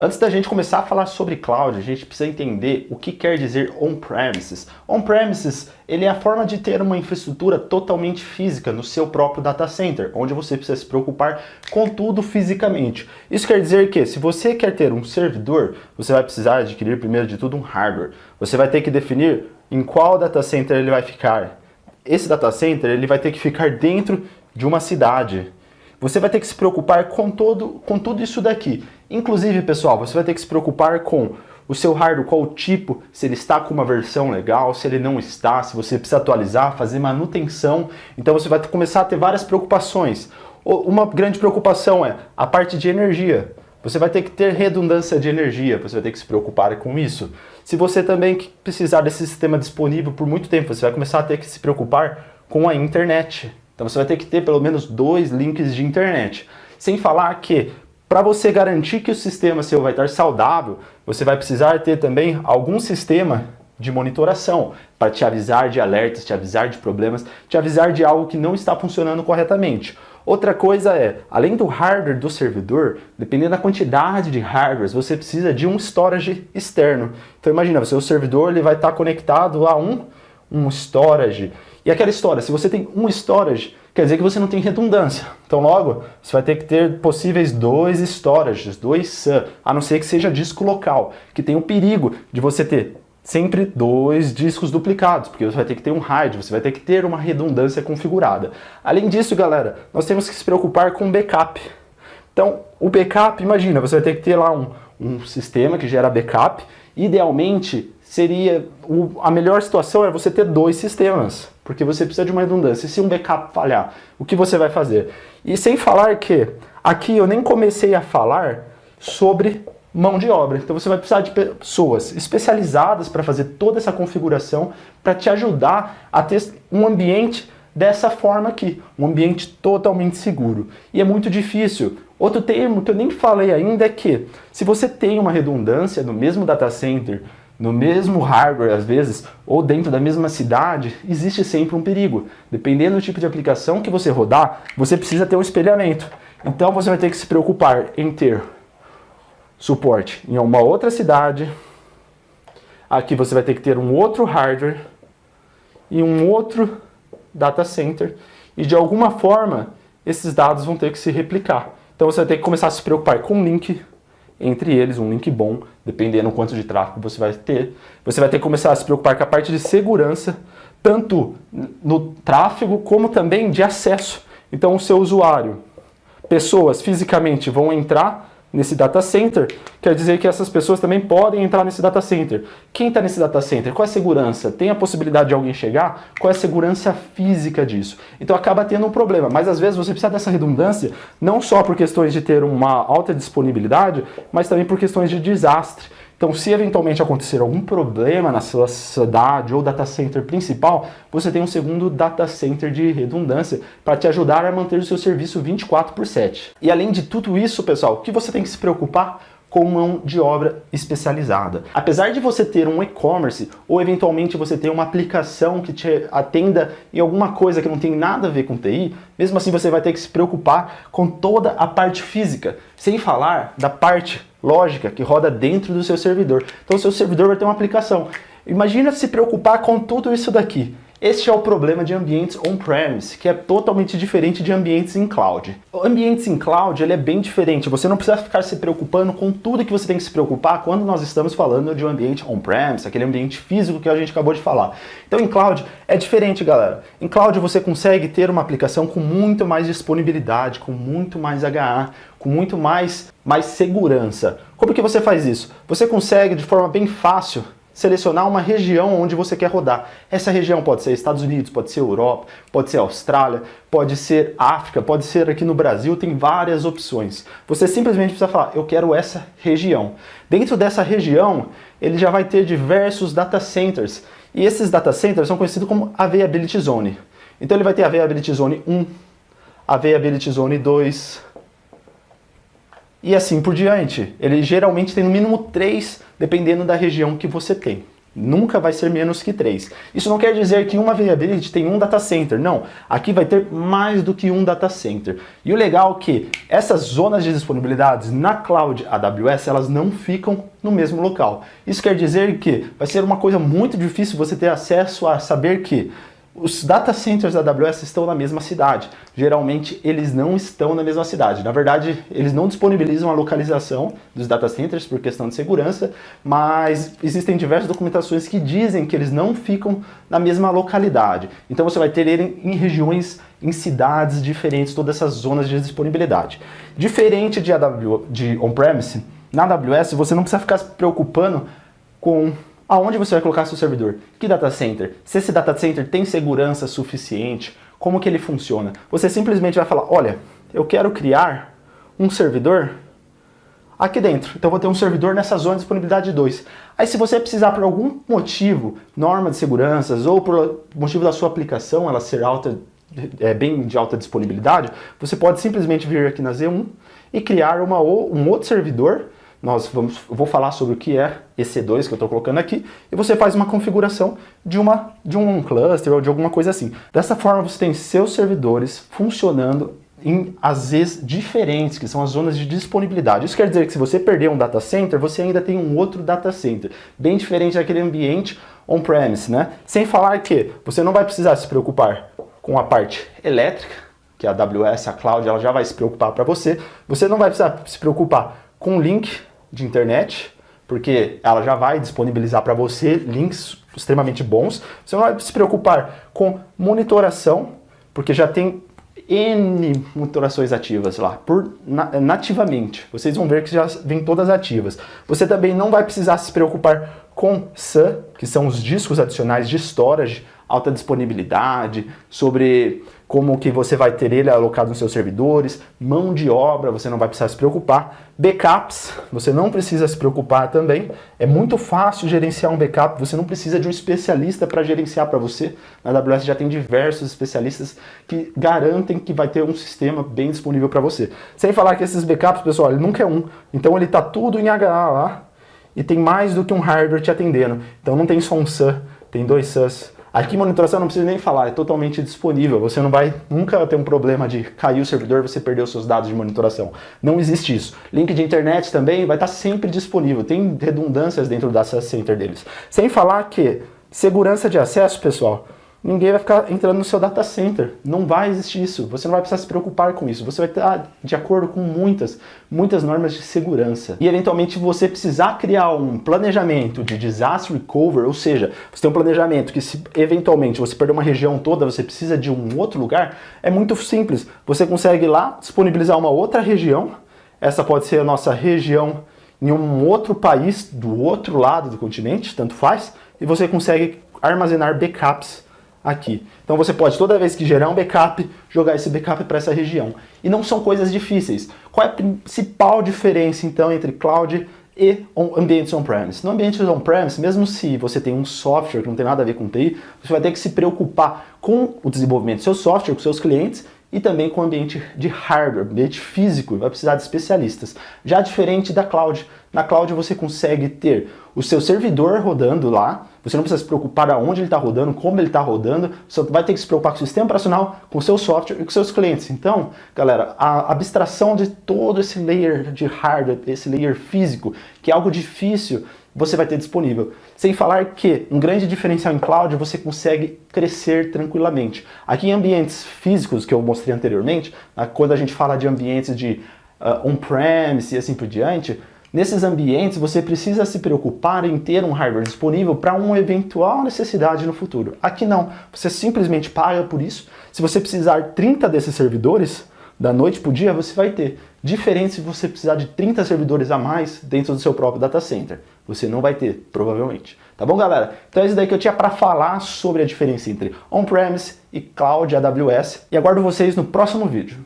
Antes da gente começar a falar sobre cloud, a gente precisa entender o que quer dizer on-premises. On-premises, ele é a forma de ter uma infraestrutura totalmente física no seu próprio data center, onde você precisa se preocupar com tudo fisicamente. Isso quer dizer que, se você quer ter um servidor, você vai precisar adquirir primeiro de tudo um hardware. Você vai ter que definir em qual data center ele vai ficar. Esse data center, ele vai ter que ficar dentro de uma cidade. Você vai ter que se preocupar com tudo isso daqui. Inclusive, pessoal, você vai ter que se preocupar com o seu hardware, qual o tipo, se ele está com uma versão legal, se ele não está, se você precisa atualizar, fazer manutenção. Então você vai começar a ter várias preocupações. Uma grande preocupação é a parte de energia. Você vai ter que ter redundância de energia, você vai ter que se preocupar com isso. Se você também precisar desse sistema disponível por muito tempo, você vai começar a ter que se preocupar com a internet. Então você vai ter que ter pelo menos 2 links de internet. Sem falar que, para você garantir que o sistema seu vai estar saudável, você vai precisar ter também algum sistema de monitoração para te avisar de alertas, te avisar de problemas, te avisar de algo que não está funcionando corretamente. Outra coisa é, além do hardware do servidor, dependendo da quantidade de hardwares, você precisa de um storage externo. Então imagina, o seu servidor ele vai estar conectado a um storage. E aquela storage, se você tem um storage, quer dizer que você não tem redundância. Então logo, você vai ter que ter possíveis 2 storages, 2 SAN, a não ser que seja disco local, que tem o perigo de você ter sempre 2 discos duplicados, porque você vai ter que ter um RAID, você vai ter que ter uma redundância configurada. Além disso, galera, nós temos que se preocupar com backup. Então, o backup, imagina, você vai ter que ter lá um sistema que gera backup. Idealmente, a melhor situação é você ter 2 sistemas, porque você precisa de uma redundância. E se um backup falhar, o que você vai fazer? E sem falar que, aqui eu nem comecei a falar sobre mão de obra. Então você vai precisar de pessoas especializadas para fazer toda essa configuração, para te ajudar a ter um ambiente dessa forma aqui, um ambiente totalmente seguro. E é muito difícil. Outro termo que eu nem falei ainda é que, se você tem uma redundância no mesmo data center, no mesmo hardware às vezes, ou dentro da mesma cidade, existe sempre um perigo. Dependendo do tipo de aplicação que você rodar, você precisa ter um espelhamento. Então você vai ter que se preocupar em ter suporte em uma outra cidade. Aqui você vai ter que ter um outro hardware e um outro data center. E de alguma forma, esses dados vão ter que se replicar. Então você vai ter que começar a se preocupar com um link entre eles, um link bom, dependendo do quanto de tráfego você vai ter. Você vai ter que começar a se preocupar com a parte de segurança, tanto no tráfego como também de acesso. Então o seu usuário, pessoas fisicamente vão entrar nesse data center, quer dizer que essas pessoas também podem entrar nesse data center. Quem está nesse data center? Qual é a segurança? Tem a possibilidade de alguém chegar? Qual é a segurança física disso? Então acaba tendo um problema, mas às vezes você precisa dessa redundância, não só por questões de ter uma alta disponibilidade, mas também por questões de desastre. Então, se eventualmente acontecer algum problema na sua cidade ou data center principal, você tem um segundo data center de redundância para te ajudar a manter o seu serviço 24/7. E além de tudo isso, pessoal, o que você tem que se preocupar? Com mão de obra especializada. Apesar de você ter um e-commerce ou eventualmente você ter uma aplicação que te atenda em alguma coisa que não tem nada a ver com TI, mesmo assim você vai ter que se preocupar com toda a parte física, sem falar da parte lógica que roda dentro do seu servidor. Então o seu servidor vai ter uma aplicação. Imagina se preocupar com tudo isso daqui. Este é o problema de ambientes on-premise, que é totalmente diferente de ambientes em cloud. Ambientes em cloud, ele é bem diferente. Você não precisa ficar se preocupando com tudo que você tem que se preocupar quando nós estamos falando de um ambiente on-premise, aquele ambiente físico que a gente acabou de falar. Então em cloud é diferente, galera. Em cloud você consegue ter uma aplicação com muito mais disponibilidade, com muito mais HA, com muito mais segurança. Como que você faz isso? Você consegue de forma bem fácil selecionar uma região onde você quer rodar. Essa região pode ser Estados Unidos, pode ser Europa, pode ser Austrália, pode ser África, pode ser aqui no Brasil, tem várias opções. Você simplesmente precisa falar, eu quero essa região. Dentro dessa região, ele já vai ter diversos data centers, e esses data centers são conhecidos como Availability Zone. Então ele vai ter Availability Zone 1, Availability Zone 2, e assim por diante. Ele geralmente tem no mínimo 3, dependendo da região que você tem. Nunca vai ser menos que 3. Isso não quer dizer que uma availability tem um data center, não. Aqui vai ter mais do que um data center. E o legal é que essas zonas de disponibilidades na Cloud AWS, elas não ficam no mesmo local. Isso quer dizer que vai ser uma coisa muito difícil você ter acesso a saber que os data centers da AWS estão na mesma cidade. Geralmente, eles não estão na mesma cidade. Na verdade, eles não disponibilizam a localização dos data centers por questão de segurança, mas existem diversas documentações que dizem que eles não ficam na mesma localidade. Então, você vai ter ele em regiões, em cidades diferentes, todas essas zonas de disponibilidade. Diferente de on-premise, na AWS, você não precisa ficar se preocupando com aonde você vai colocar seu servidor? Que data center? Se esse data center tem segurança suficiente? Como que ele funciona? Você simplesmente vai falar, olha, eu quero criar um servidor aqui dentro. Então eu vou ter um servidor nessa zona de disponibilidade 2. Aí se você precisar por algum motivo, norma de seguranças ou por motivo da sua aplicação ela ser bem de alta disponibilidade, você pode simplesmente vir aqui na Z1 e criar um outro servidor. Eu vou falar sobre o que é EC2 que eu estou colocando aqui, e você faz uma configuração de um cluster ou de alguma coisa assim. Dessa forma você tem seus servidores funcionando em AZs diferentes, que são as zonas de disponibilidade. Isso quer dizer que se você perder um data center, você ainda tem um outro data center, bem diferente daquele ambiente on-premise, né? Sem falar que você não vai precisar se preocupar com a parte elétrica, que a AWS, a Cloud, ela já vai se preocupar para você. Você não vai precisar se preocupar com o link de internet, porque ela já vai disponibilizar para você links extremamente bons. Você não vai se preocupar com monitoração, porque já tem N monitorações ativas lá, nativamente. Vocês vão ver que já vem todas ativas. Você também não vai precisar se preocupar com SAN, que são os discos adicionais de storage, alta disponibilidade, sobre como que você vai ter ele alocado nos seus servidores, mão de obra, você não vai precisar se preocupar. Backups, você não precisa se preocupar também. É muito fácil gerenciar um backup, você não precisa de um especialista para gerenciar para você. Na AWS já tem diversos especialistas que garantem que vai ter um sistema bem disponível para você. Sem falar que esses backups, pessoal, ele nunca é um. Então ele está tudo em HA lá e tem mais do que um hardware te atendendo. Então não tem só um SAN, tem 2 SANs. Aqui monitoração não precisa nem falar, é totalmente disponível. Você não vai nunca ter um problema de cair o servidor e você perder os seus dados de monitoração. Não existe isso. Link de internet também vai estar sempre disponível. Tem redundâncias dentro do data center deles. Sem falar que segurança de acesso, pessoal, ninguém vai ficar entrando no seu data center. Não vai existir isso. Você não vai precisar se preocupar com isso. Você vai estar de acordo com muitas normas de segurança. E eventualmente você precisar criar um planejamento de disaster recovery, ou seja, você tem um planejamento que se eventualmente você perder uma região toda, você precisa de um outro lugar, é muito simples. Você consegue lá disponibilizar uma outra região. Essa pode ser a nossa região em um outro país, do outro lado do continente, tanto faz, e você consegue armazenar backups aqui. Então você pode, toda vez que gerar um backup, jogar esse backup para essa região. E não são coisas difíceis. Qual é a principal diferença, então, entre cloud e ambientes on-premise? No ambiente on-premise, mesmo se você tem um software que não tem nada a ver com TI, você vai ter que se preocupar com o desenvolvimento do seu software, com seus clientes, e também com o ambiente de hardware, ambiente físico, vai precisar de especialistas. Já diferente da cloud, na cloud você consegue ter o seu servidor rodando lá, você não precisa se preocupar aonde ele está rodando, como ele está rodando, você vai ter que se preocupar com o sistema operacional, com o seu software e com seus clientes. Então, galera, a abstração de todo esse layer de hardware, esse layer físico, que é algo difícil, você vai ter disponível. Sem falar que um grande diferencial em cloud, você consegue crescer tranquilamente. Aqui em ambientes físicos, que eu mostrei anteriormente, quando a gente fala de ambientes de on-premise e assim por diante, nesses ambientes você precisa se preocupar em ter um hardware disponível para uma eventual necessidade no futuro. Aqui não, você simplesmente paga por isso. Se você precisar 30 desses servidores, da noite para o dia, você vai ter. Diferente se você precisar de 30 servidores a mais dentro do seu próprio data center. Você não vai ter, provavelmente. Tá bom, galera? Então é isso daí que eu tinha para falar sobre a diferença entre on-premise e cloud AWS. E aguardo vocês no próximo vídeo.